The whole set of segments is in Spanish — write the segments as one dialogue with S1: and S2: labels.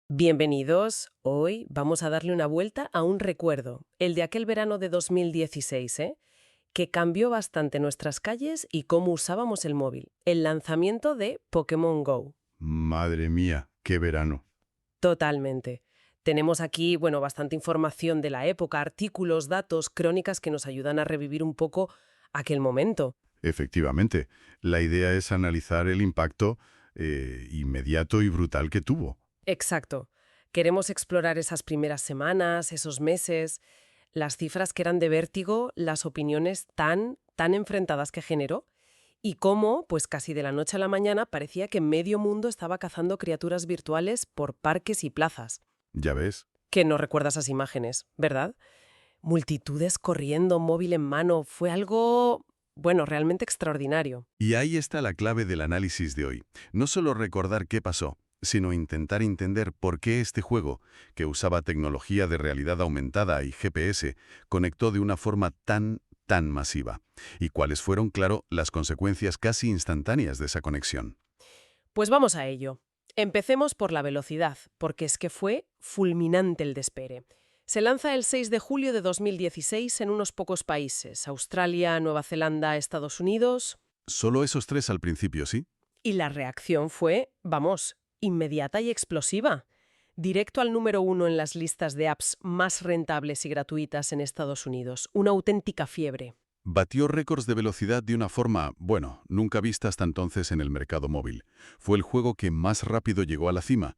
S1: Bienvenidos. Hoy vamos a darle una vuelta a un recuerdo, el de aquel verano de 2016, que cambió bastante nuestras calles y cómo usábamos el móvil. El lanzamiento de Pokémon Go.
S2: Madre mía, qué verano.
S1: Totalmente. Tenemos aquí, bueno, bastante información de la época, artículos, datos, crónicas que nos ayudan a revivir un poco aquel momento.
S2: Efectivamente, la idea es analizar el impacto inmediato y brutal que tuvo.
S1: Exacto. Queremos explorar esas primeras semanas, esos meses, las cifras que eran de vértigo, las opiniones tan enfrentadas que generó y cómo, pues casi de la noche a la mañana, parecía que medio mundo estaba cazando criaturas virtuales por parques y plazas.
S2: Ya ves.
S1: Que no recuerda esas imágenes, ¿verdad? Multitudes corriendo, móvil en mano, fue algo, bueno, realmente extraordinario.
S2: Y ahí está la clave del análisis de hoy. No solo recordar qué pasó, sino intentar entender por qué este juego, que usaba tecnología de realidad aumentada y GPS, conectó de una forma tan masiva. Y cuáles fueron, claro, las consecuencias casi instantáneas de esa conexión.
S1: Pues vamos a ello. Empecemos por la velocidad, porque es que fue fulminante el despegue. Se lanza el 6 de julio de 2016 en unos pocos países, Australia, Nueva Zelanda, Estados Unidos,
S2: Solo esos tres al principio, ¿sí?
S1: y la reacción fue, vamos, inmediata y explosiva. Directo al número 1 en las listas de apps más rentables y gratuitas en Estados Unidos. Una auténtica fiebre.
S2: Batió récords de velocidad de una forma, bueno, nunca vista hasta entonces en el mercado móvil. Fue el juego que más rápido llegó a la cima,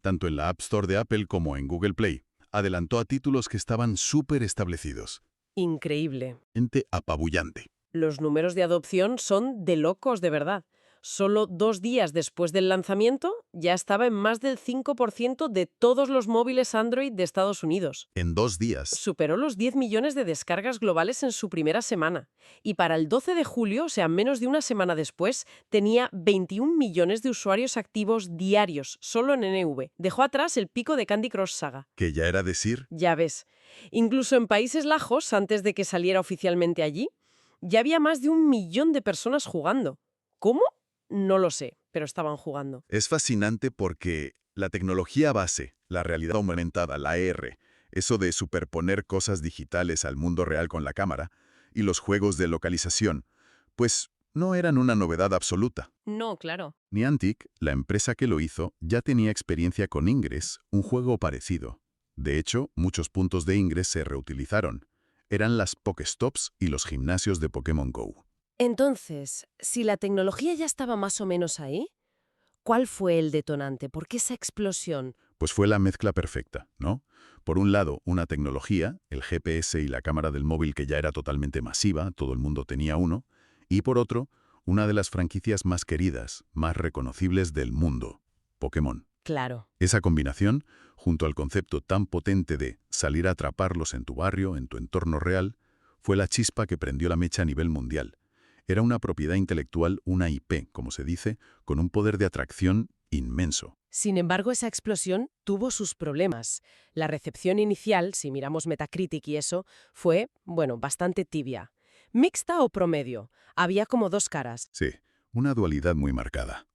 S2: tanto en la App Store de Apple como en Google Play. Adelantó a títulos que estaban súper establecidos.
S1: Increíble.
S2: Ente apabullante.
S1: Los números de adopción son de locos, de verdad. Solo 2 días después del lanzamiento, ya estaba en más del 5% de todos los móviles Android de Estados Unidos.
S2: En 2 días.
S1: Superó los 10 millones de descargas globales en su primera semana. Y para el 12 de julio, o sea, menos de una semana después, tenía 21 millones de usuarios activos diarios, solo en NV. Dejó atrás el pico de Candy Crush Saga.
S2: Que ya era decir,
S1: Ya ves. Incluso en Países Bajos, antes de que saliera oficialmente allí, ya había más de 1 millón de personas jugando. ¿Cómo? No lo sé, pero estaban jugando.
S2: es fascinante porque la tecnología base, la realidad aumentada, la AR, eso de superponer cosas digitales al mundo real con la cámara, y los juegos de localización, pues no eran una novedad absoluta.
S1: No, claro.
S2: Niantic, la empresa que lo hizo, ya tenía experiencia con Ingress, un juego parecido. De hecho, muchos puntos de Ingress se reutilizaron. Eran las Pokéstops y los gimnasios de Pokémon Go.
S1: Entonces, si la tecnología ya estaba más o menos ahí, ¿cuál fue el detonante? ¿Por qué esa explosión?
S2: Pues fue la mezcla perfecta, ¿no? Por un lado, una tecnología, el GPS y la cámara del móvil que ya era totalmente masiva, todo el mundo tenía uno, y por otro, una de las franquicias más queridas, más reconocibles del mundo, Pokémon.
S1: Claro.
S2: Esa combinación, junto al concepto tan potente de salir a atraparlos en tu barrio, en tu entorno real, fue la chispa que prendió la mecha a nivel mundial. Era una propiedad intelectual, una IP, como se dice, con un poder de atracción inmenso.
S1: Sin embargo, esa explosión tuvo sus problemas. La recepción inicial, si miramos Metacritic y eso, fue, bueno, bastante tibia. Mixta o promedio. Había como 2 caras.
S2: Sí, una dualidad muy marcada.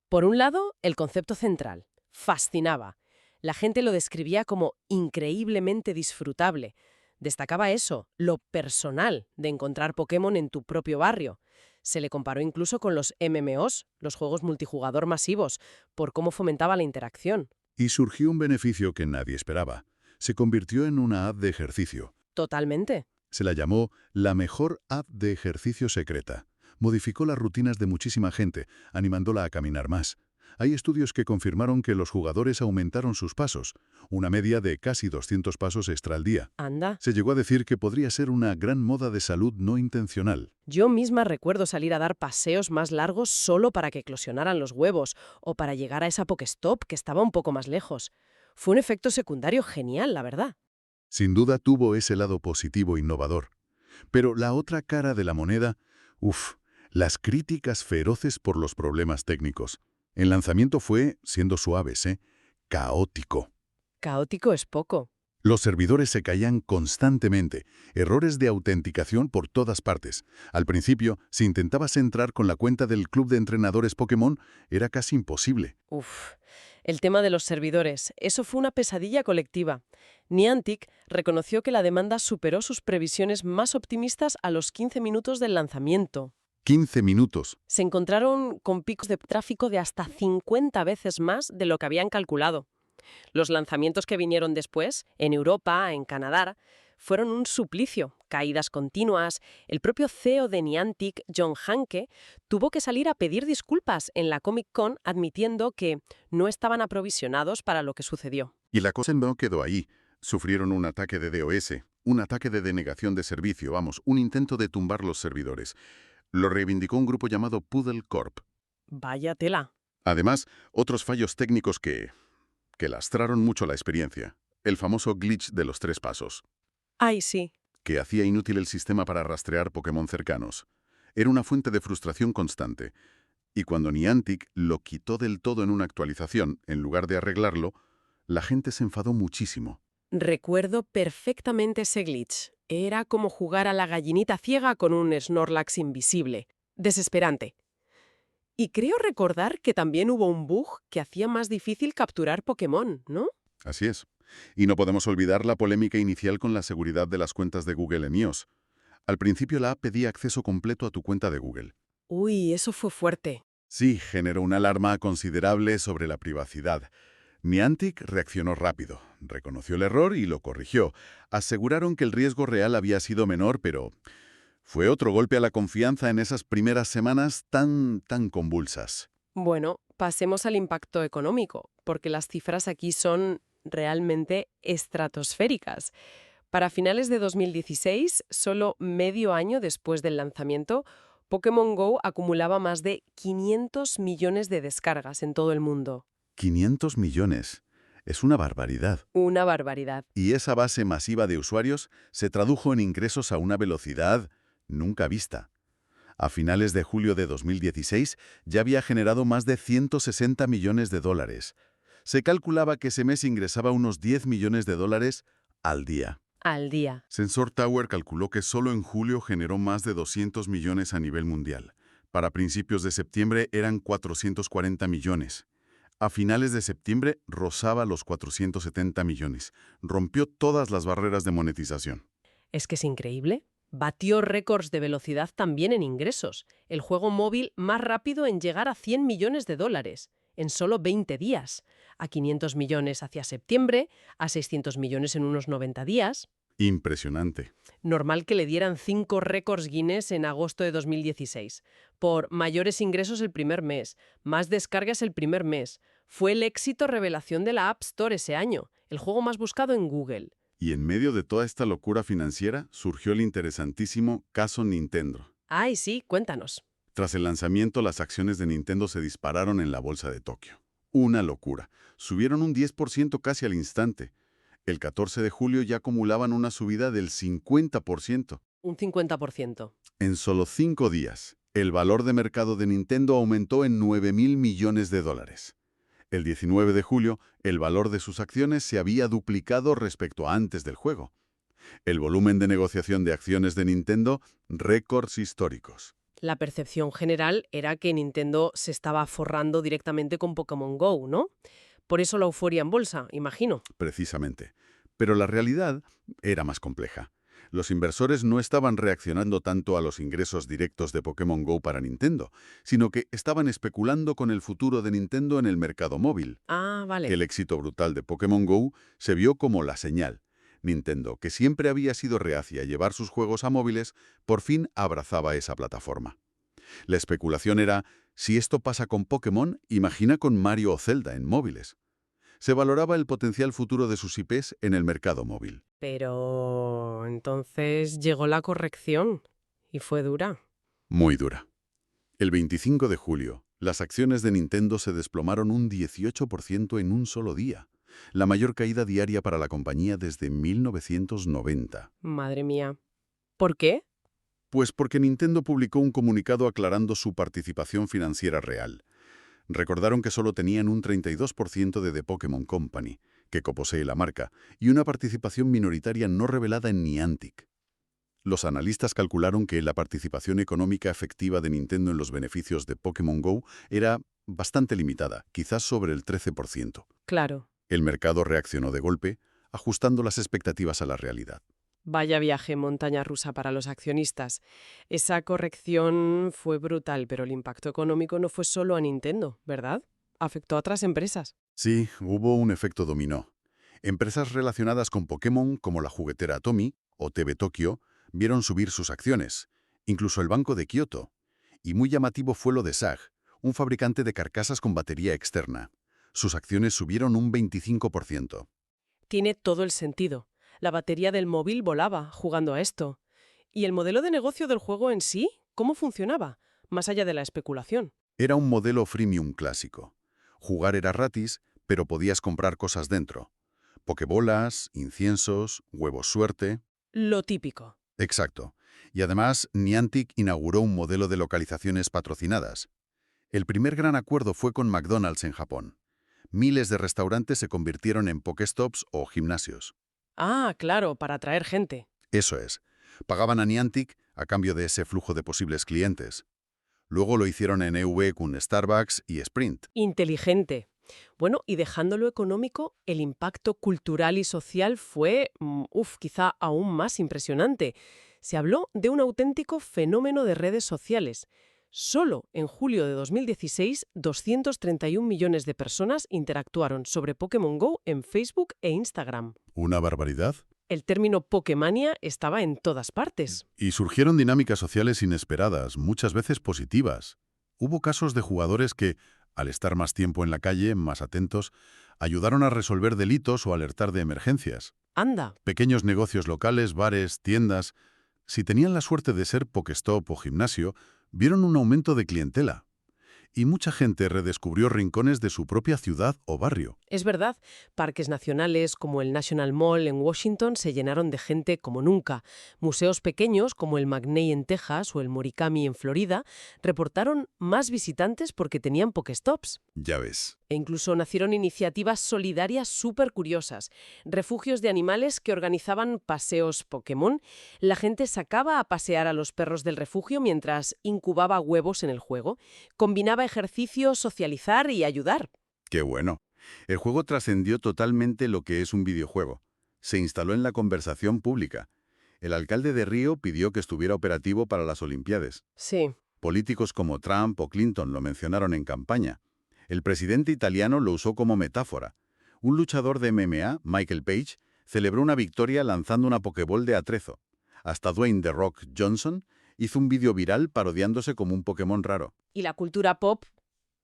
S1: Por un lado, el concepto central. Fascinaba. La gente lo describía como increíblemente disfrutable. Destacaba eso, lo personal de encontrar Pokémon en tu propio barrio. Se le comparó incluso con los MMOs, los juegos multijugador masivos, por cómo fomentaba la interacción.
S2: Y surgió un beneficio que nadie esperaba. Se convirtió en una app de ejercicio.
S1: Totalmente.
S2: Se la llamó la mejor app de ejercicio secreta. Modificó las rutinas de muchísima gente, animándola a caminar más. Hay estudios que confirmaron que los jugadores aumentaron sus pasos, una media de casi 200 pasos extra al día.
S1: Anda.
S2: Se llegó a decir que podría ser una gran moda de salud no intencional.
S1: Yo misma recuerdo salir a dar paseos más largos solo para que eclosionaran los huevos o para llegar a esa Pokéstop que estaba un poco más lejos. Fue un efecto secundario genial, la verdad.
S2: Sin duda tuvo ese lado positivo innovador. Pero la otra cara de la moneda, las críticas feroces por los problemas técnicos. El lanzamiento fue, siendo suaves, caótico.
S1: Caótico es poco.
S2: Los servidores se caían constantemente, errores de autenticación por todas partes. Al principio, si intentabas entrar con la cuenta del club de entrenadores Pokémon, era casi imposible.
S1: Uf, el tema de los servidores, eso fue una pesadilla colectiva. Niantic reconoció que la demanda superó sus previsiones más optimistas a los 15 minutos del lanzamiento.
S2: 15 minutos.
S1: Se encontraron con picos de tráfico de hasta 50 veces más de lo que habían calculado. Los lanzamientos que vinieron después, en Europa, en Canadá, fueron un suplicio, caídas continuas. El propio CEO de Niantic, John Hanke, tuvo que salir a pedir disculpas en la Comic Con admitiendo que no estaban aprovisionados para lo que sucedió.
S2: Y la cosa no quedó ahí. Sufrieron un ataque de DOS, un ataque de denegación de servicio, un intento de tumbar los servidores. Lo reivindicó un grupo llamado Poodle Corp.
S1: Vaya tela.
S2: Además, otros fallos técnicos que lastraron mucho la experiencia. El famoso glitch de los 3 pasos,
S1: Ay, sí.
S2: que hacía inútil el sistema para rastrear Pokémon cercanos. Era una fuente de frustración constante. Y cuando Niantic lo quitó del todo en una actualización, en lugar de arreglarlo, la gente se enfadó muchísimo.
S1: Recuerdo perfectamente ese glitch. Era como jugar a la gallinita ciega con un Snorlax invisible. Desesperante. Y creo recordar que también hubo un bug que hacía más difícil capturar Pokémon, ¿no?
S2: Así es. Y no podemos olvidar la polémica inicial con la seguridad de las cuentas de Google en iOS. Al principio la app pedía acceso completo a tu cuenta de Google.
S1: Uy, eso fue fuerte.
S2: Sí, generó una alarma considerable sobre la privacidad. Niantic reaccionó rápido, reconoció el error y lo corrigió. Aseguraron que el riesgo real había sido menor, pero fue otro golpe a la confianza en esas primeras semanas tan convulsas.
S1: Bueno, pasemos al impacto económico, porque las cifras aquí son realmente estratosféricas. Para finales de 2016, solo medio año después del lanzamiento, Pokémon Go acumulaba más de 500 millones de descargas en todo el mundo.
S2: 500 millones. Es una barbaridad.
S1: Una barbaridad.
S2: Y esa base masiva de usuarios se tradujo en ingresos a una velocidad nunca vista. A finales de julio de 2016 ya había generado más de 160 millones de dólares. Se calculaba que ese mes ingresaba unos 10 millones de dólares al día.
S1: Al día.
S2: Sensor Tower calculó que solo en julio generó más de 200 millones a nivel mundial. Para principios de septiembre eran 440 millones. A finales de septiembre rozaba los 470 millones. Rompió todas las barreras de monetización.
S1: Es que es increíble. Batió récords de velocidad también en ingresos. El juego móvil más rápido en llegar a 100 millones de dólares, en solo 20 días. A 500 millones hacia septiembre, a 600 millones en unos 90 días.
S2: Impresionante.
S1: Normal que le dieran 5 récords Guinness en agosto de 2016. Por mayores ingresos el primer mes, más descargas el primer mes. Fue el éxito revelación de la App Store ese año, el juego más buscado en Google.
S2: Y en medio de toda esta locura financiera surgió el interesantísimo caso Nintendo.
S1: Ay, sí, cuéntanos.
S2: Tras el lanzamiento, las acciones de Nintendo se dispararon en la bolsa de Tokio. Una locura. Subieron un 10% casi al instante. El 14 de julio ya acumulaban una subida del 50%.
S1: Un 50%.
S2: En solo 5 días, el valor de mercado de Nintendo aumentó en 9.000 millones de dólares. El 19 de julio, el valor de sus acciones se había duplicado respecto a antes del juego. El volumen de negociación de acciones de Nintendo, récords históricos.
S1: La percepción general era que Nintendo se estaba forrando directamente con Pokémon Go, ¿no? Por eso la euforia en bolsa, imagino.
S2: Precisamente. Pero la realidad era más compleja. Los inversores no estaban reaccionando tanto a los ingresos directos de Pokémon Go para Nintendo, sino que estaban especulando con el futuro de Nintendo en el mercado móvil.
S1: Ah, vale.
S2: El éxito brutal de Pokémon Go se vio como la señal. Nintendo, que siempre había sido reacia a llevar sus juegos a móviles, por fin abrazaba esa plataforma. La especulación era, si esto pasa con Pokémon, imagina con Mario o Zelda en móviles. Se valoraba el potencial futuro de sus IPs en el mercado móvil.
S1: Pero entonces llegó la corrección y fue dura.
S2: Muy dura. El 25 de julio, las acciones de Nintendo se desplomaron un 18% en un solo día, la mayor caída diaria para la compañía desde 1990.
S1: Madre mía. ¿Por qué?
S2: Pues porque Nintendo publicó un comunicado aclarando su participación financiera real. Recordaron que solo tenían un 32% de The Pokémon Company, que coposee la marca, y una participación minoritaria no revelada en Niantic. Los analistas calcularon que la participación económica efectiva de Nintendo en los beneficios de Pokémon Go era bastante limitada, quizás sobre el 13%.
S1: Claro.
S2: El mercado reaccionó de golpe, ajustando las expectativas a la realidad.
S1: Vaya viaje en montaña rusa para los accionistas. Esa corrección fue brutal, pero el impacto económico no fue solo a Nintendo, ¿verdad? Afectó a otras empresas.
S2: Sí, hubo un efecto dominó. Empresas relacionadas con Pokémon, como la juguetera Atomy o TV Tokyo, vieron subir sus acciones, incluso el Banco de Kioto. Y muy llamativo fue lo de SAG, un fabricante de carcasas con batería externa. Sus acciones subieron un 25%.
S1: Tiene todo el sentido. La batería del móvil volaba jugando a esto. ¿Y el modelo de negocio del juego en sí? ¿Cómo funcionaba? Más allá de la especulación.
S2: Era un modelo freemium clásico. Jugar era gratis, pero podías comprar cosas dentro. Pokebolas, inciensos, huevos suerte.
S1: Lo típico.
S2: Exacto. Y además, Niantic inauguró un modelo de localizaciones patrocinadas. El primer gran acuerdo fue con McDonald's en Japón. Miles de restaurantes se convirtieron en Pokéstops o gimnasios.
S1: Ah, claro, para atraer gente.
S2: Eso es. Pagaban a Niantic a cambio de ese flujo de posibles clientes. Luego lo hicieron en EV con Starbucks y Sprint.
S1: Inteligente. Bueno, y dejando lo económico, el impacto cultural y social fue, quizá aún más impresionante. Se habló de un auténtico fenómeno de redes sociales. Solo en julio de 2016, 231 millones de personas interactuaron sobre Pokémon Go en Facebook e Instagram.
S2: ¿Una barbaridad?
S1: El término Pokémania estaba en todas partes.
S2: Y surgieron dinámicas sociales inesperadas, muchas veces positivas. Hubo casos de jugadores que, al estar más tiempo en la calle, más atentos, ayudaron a resolver delitos o alertar de emergencias.
S1: Anda.
S2: Pequeños negocios locales, bares, tiendas, si tenían la suerte de ser Pokéstop o gimnasio, vieron un aumento de clientela. Y mucha gente redescubrió rincones de su propia ciudad o barrio.
S1: Es verdad, parques nacionales como el National Mall en Washington se llenaron de gente como nunca. Museos pequeños como el McNay en Texas o el Morikami en Florida reportaron más visitantes porque tenían Pokéstops.
S2: Ya ves.
S1: E incluso nacieron iniciativas solidarias súper curiosas. Refugios de animales que organizaban paseos Pokémon. La gente sacaba a pasear a los perros del refugio mientras incubaba huevos en el juego. Combinaba ejercicio, socializar y ayudar.
S2: ¡Qué bueno! El juego trascendió totalmente lo que es un videojuego. Se instaló en la conversación pública. El alcalde de Río pidió que estuviera operativo para las Olimpiadas.
S1: Sí.
S2: Políticos como Trump o Clinton lo mencionaron en campaña. El presidente italiano lo usó como metáfora. Un luchador de MMA, Michael Page, celebró una victoria lanzando una Pokéball de atrezo. Hasta Dwayne The Rock Johnson hizo un vídeo viral parodiándose como un Pokémon raro.
S1: Y la cultura pop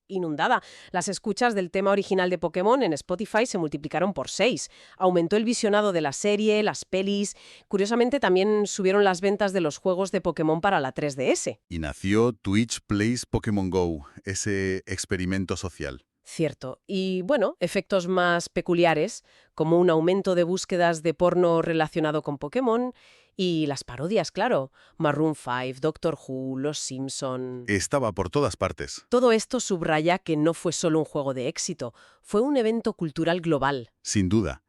S1: inundada. Las escuchas del tema original de Pokémon en Spotify se multiplicaron por 6. Aumentó el visionado de la serie, las pelis. Curiosamente, también subieron las ventas de los juegos de Pokémon para la 3DS.
S2: Y nació Twitch Plays Pokémon Go, ese experimento social.
S1: Cierto. Y bueno, efectos más peculiares, como un aumento de búsquedas de porno relacionado con Pokémon y las parodias, claro. Maroon 5, Doctor Who, Los Simpson.
S2: Estaba por todas partes.
S1: Todo esto subraya que no fue solo un juego de éxito, fue un evento cultural global.
S2: Sin duda.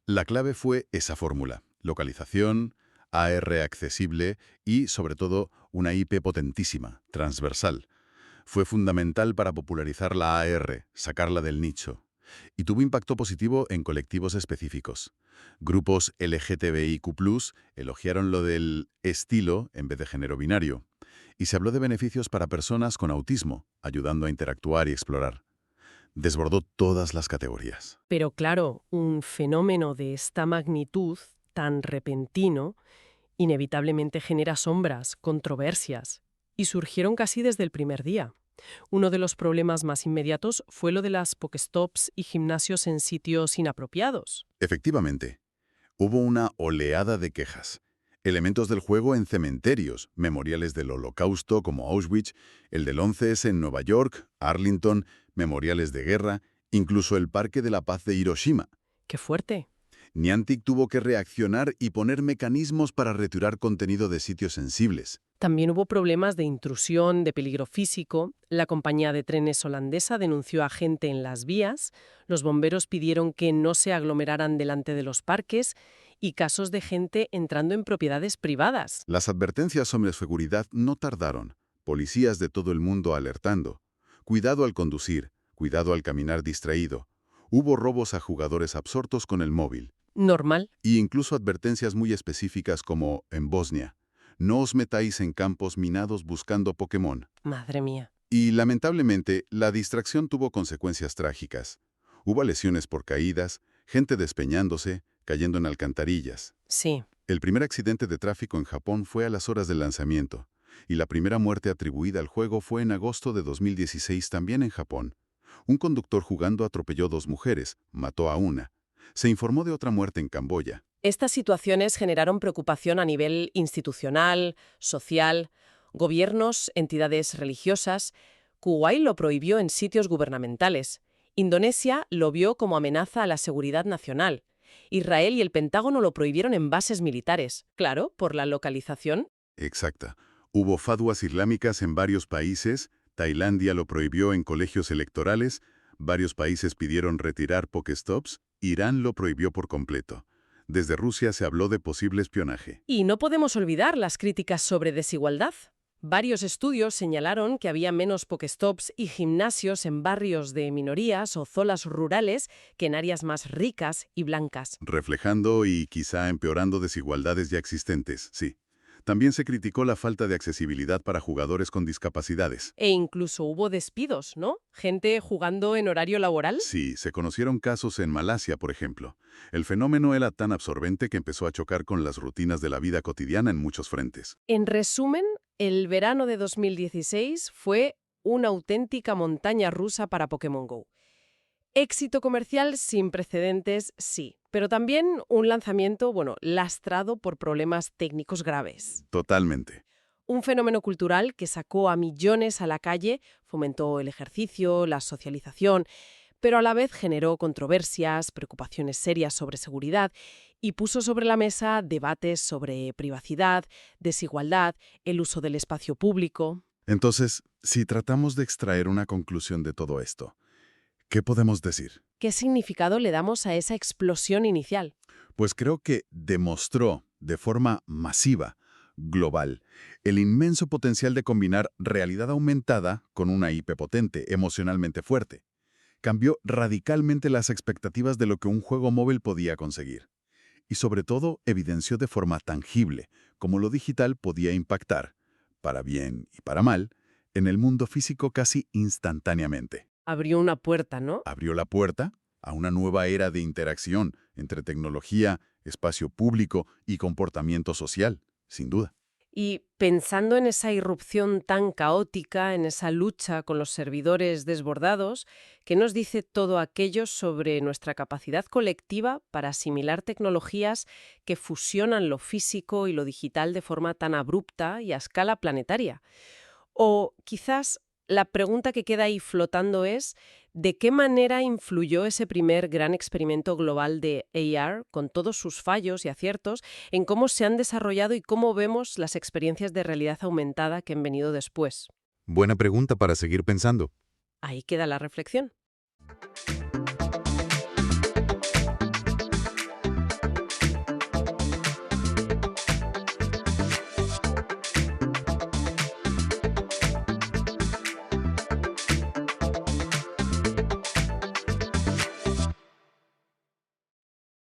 S2: La clave fue esa fórmula. Localización, AR accesible y, sobre todo, una IP potentísima, transversal. Fue fundamental para popularizar la AR, sacarla del nicho. Y tuvo impacto positivo en colectivos específicos. Grupos LGTBIQ+, elogiaron lo del estilo en vez de género binario. Y se habló de beneficios para personas con autismo, ayudando a interactuar y explorar. Desbordó todas las categorías.
S1: Pero claro, un fenómeno de esta magnitud, tan repentino, inevitablemente genera sombras, controversias. Y surgieron casi desde el primer día. Uno de los problemas más inmediatos fue lo de las Pokéstops y gimnasios en sitios inapropiados.
S2: Efectivamente, hubo una oleada de quejas. Elementos del juego en cementerios, memoriales del Holocausto como Auschwitz, el del 11S en Nueva York, Arlington, memoriales de guerra, incluso el Parque de la Paz de Hiroshima.
S1: ¡Qué fuerte!
S2: Niantic tuvo que reaccionar y poner mecanismos para retirar contenido de sitios sensibles.
S1: También hubo problemas de intrusión, de peligro físico. La compañía de trenes holandesa denunció a gente en las vías. Los bomberos pidieron que no se aglomeraran delante de los parques y casos de gente entrando en propiedades privadas.
S2: Las advertencias sobre seguridad no tardaron. Policías de todo el mundo alertando. Cuidado al conducir, cuidado al caminar distraído. Hubo robos a jugadores absortos con el móvil.
S1: Normal.
S2: Y incluso advertencias muy específicas como en Bosnia. No os metáis en campos minados buscando Pokémon.
S1: Madre mía.
S2: Y lamentablemente, la distracción tuvo consecuencias trágicas. Hubo lesiones por caídas, gente despeñándose, cayendo en alcantarillas.
S1: Sí.
S2: El primer accidente de tráfico en Japón fue a las horas del lanzamiento, y la primera muerte atribuida al juego fue en agosto de 2016 también en Japón. Un conductor jugando atropelló 2 mujeres, mató a una. Se informó de otra muerte en Camboya.
S1: Estas situaciones generaron preocupación a nivel institucional, social, gobiernos, entidades religiosas. Kuwait lo prohibió en sitios gubernamentales. Indonesia lo vio como amenaza a la seguridad nacional. Israel y el Pentágono lo prohibieron en bases militares. Claro, por la localización.
S2: Exacta. Hubo fatwas islámicas en varios países, Tailandia lo prohibió en colegios electorales, varios países pidieron retirar Pokéstops, Irán lo prohibió por completo. Desde Rusia se habló de posible espionaje.
S1: Y no podemos olvidar las críticas sobre desigualdad. Varios estudios señalaron que había menos Pokéstops y gimnasios en barrios de minorías o zonas rurales que en áreas más ricas y blancas.
S2: Reflejando y quizá empeorando desigualdades ya existentes, sí. También se criticó la falta de accesibilidad para jugadores con discapacidades.
S1: E incluso hubo despidos, ¿no? Gente jugando en horario laboral.
S2: Sí, se conocieron casos en Malasia, por ejemplo. El fenómeno era tan absorbente que empezó a chocar con las rutinas de la vida cotidiana en muchos frentes.
S1: En resumen, el verano de 2016 fue una auténtica montaña rusa para Pokémon GO. Éxito comercial sin precedentes, sí, pero también un lanzamiento, lastrado por problemas técnicos graves.
S2: Totalmente.
S1: Un fenómeno cultural que sacó a millones a la calle, fomentó el ejercicio, la socialización, pero a la vez generó controversias, preocupaciones serias sobre seguridad y puso sobre la mesa debates sobre privacidad, desigualdad, el uso del espacio público.
S2: Entonces, si tratamos de extraer una conclusión de todo esto, ¿qué podemos decir?
S1: ¿Qué significado le damos a esa explosión inicial?
S2: Pues creo que demostró de forma masiva, global, el inmenso potencial de combinar realidad aumentada con una IP potente, emocionalmente fuerte. Cambió radicalmente las expectativas de lo que un juego móvil podía conseguir. Y sobre todo, evidenció de forma tangible cómo lo digital podía impactar, para bien y para mal, en el mundo físico casi instantáneamente.
S1: Abrió una puerta, ¿no?
S2: Abrió la puerta a una nueva era de interacción entre tecnología, espacio público y comportamiento social, sin duda.
S1: Y pensando en esa irrupción tan caótica, en esa lucha con los servidores desbordados, ¿qué nos dice todo aquello sobre nuestra capacidad colectiva para asimilar tecnologías que fusionan lo físico y lo digital de forma tan abrupta y a escala planetaria? O quizás la pregunta que queda ahí flotando es, ¿de qué manera influyó ese primer gran experimento global de AR, con todos sus fallos y aciertos, en cómo se han desarrollado y cómo vemos las experiencias de realidad aumentada que han venido después?
S2: Buena pregunta para seguir pensando.
S1: Ahí queda la reflexión.